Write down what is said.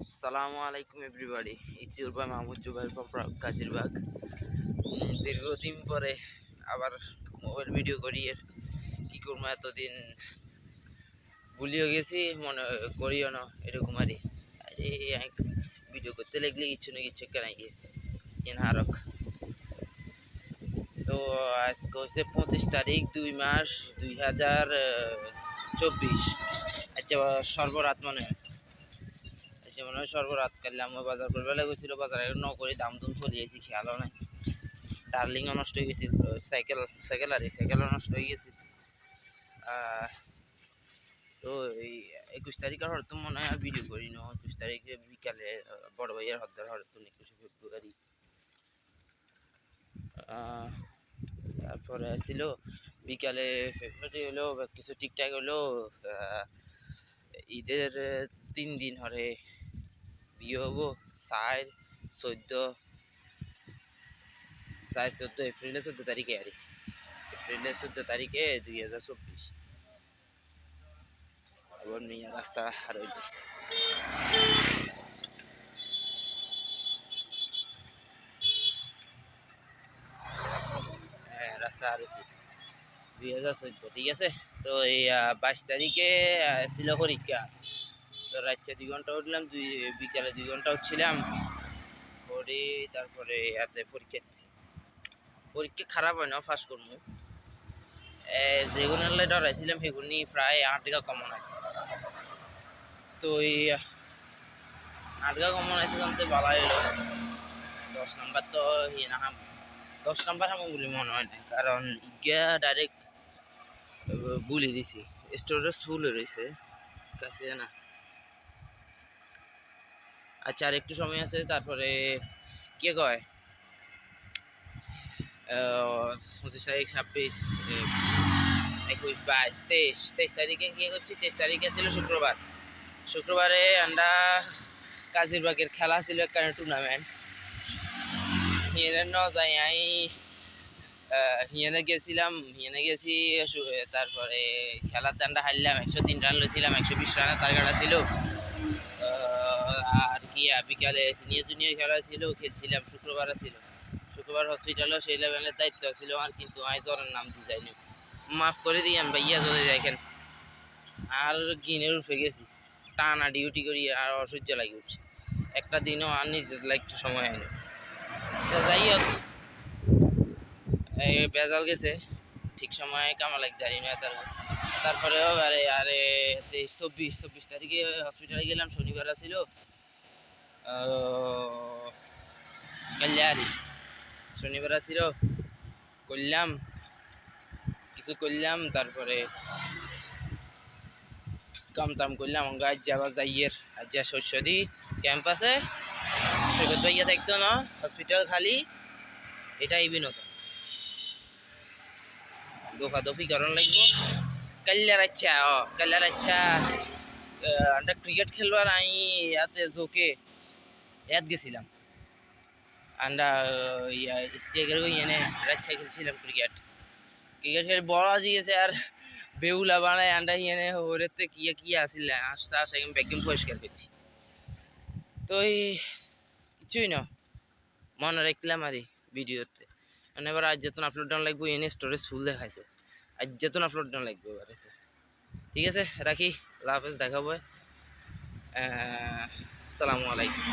Assalamu alaikum everybody. It's your boy Mahmoud Jubair from Kajirabag. দীর্ঘদিন পরে আবার mobile video করি। কি করবো, এতদিন ভুলিও গেছি, মনে করিও না এরকম আরে ভিডিও করতে লাগলে কিছু না কিছু কেনাই গিয়ে হারক। তো আজকে হচ্ছে 25 তারিখ 2 মাস 2024। আচ্ছা, সর্বরাত মনে হয় মনে হয় সর্বরাত কালে আমার বাজার করবে লাগছিল। বাজারে ন করে দাম দুম চলিয়েছি, খেয়ালও নাই। ডার্লিংও নষ্ট হয়ে গেছিল, সাইকেলও নষ্ট হয়ে গেছে। তো এই 21 তারিখের হয়তো মনে হয় ভিডিও করি না। 21 তারিখে বিকালে বড় ভাইয়ের হরদার হয়তো 21 ফেব্রুয়ারি। তারপরে ছিল বিকালে ফেব্রুয়ারি হলো কিছু ঠিকঠাক হলো। ঈদের 3 দিন হরে বিয়ে হবো। 4-14 এপ্রিলের 14 তারিখে আর এপ্রিলের 14 তারিখে 2024। এবার নিয়ে রাস্তা হারাইল। হ্যাঁ, রাস্তা হারাইছি 2014, ঠিক আছে। তো এই 22 তারিখে ছিল পরীক্ষা। তো রাত্রে 2 ঘন্টা উঠলাম, বিকালে 2 ঘন্টা উঠছিলাম পরে। তারপরে পরীক্ষা দিচ্ছি। পরীক্ষা খারাপ হয় না, পাস করবো। যেগুলো ডরাইছিলাম সেগুলি প্রায় 8 টাকা কমন আছে। তো এই 8 টাকা কমন আছে জানতে ভালো হলো। 10 নাম্বার তো না, 10 নাম্বার হামো বলে মনে হয় না, কারণ ইগা ডাইরেক্ট বলে দিছি স্টোরেজ ফুল রয়েছে কাছে না। আচ্ছা, আর একটু সময় আছে। তারপরে কে কয় 25 তারিখ 26 21 22 23 তারিখে কি করছি। 23 তারিখে ছিল শুক্রবারে আমরা কাজিরবাগের খেলা ছিল একটা টুর্নামেন্ট। হিয়েনে গেছিলাম, গেছি। তারপরে খেলাতে আমরা হারলাম, 103 রান লইছিলাম, 120 রানের টার্গেট ছিল। আর কি বিকালে সিনিয়র জুনিয়র খেলা ছিল, খেলছিলাম। শুক্রবার হসপিটালও সেই লেভেলের দায়িত্ব ছিল আর, কিন্তু আমি জ্বরের নাম দিয়ে যাইনি। মাফ করে দিয়ান ভাইয়া যদি দেখেন। আর গিনের উঠে গেছি, টানা ডিউটি করি আর অসহ্য লাগে উঠছে। একটা দিনও আর নিজের একটু সময় হয়নি। যাই হোক, বেজাল গেছে, ঠিক সময় কামা লাগতে জানি না। তারপরেও আরে আরে 24 তারিখে হসপিটালে গেলাম। শনিবার ছিল কাল্যারি, শনিবার ছিল করলাম কিছু করলাম। তারপরে কাম করলাম। আজ যাবা যাইয়ের আজ যা শস্যদি ক্যাম্পাসে সৈকত ভাইয়া থাকতো না, হসপিটাল খালি। এটাই বিনোদন, দফাদফি কারণ লাগবো। কাল্যার আচ্ছা আমরা ক্রিকেট খেলবার আমি জোকে গেছিলাম। আমরা খেলছিলাম ক্রিকেট খেলে বড় আজি গেছে। আর বেউলা বানায় আন্ডা ওরেতে কি আসিল আসটা একদম পরিষ্কার করছি। তো কিছুই না, মনে রাখলাম আর ভিডিওতে। মানে এবার আজ যেতন আপলোড ডাউন লাগবে, এনে স্টোরেজ ফুল দেখাইছে। আজ যেতন আপলোড ডাউন লাগবে এবার। ঠিক আছে, রাখি। আল্লাহ হাফেজ, দেখাবো। আসসালামু আলাইকুম।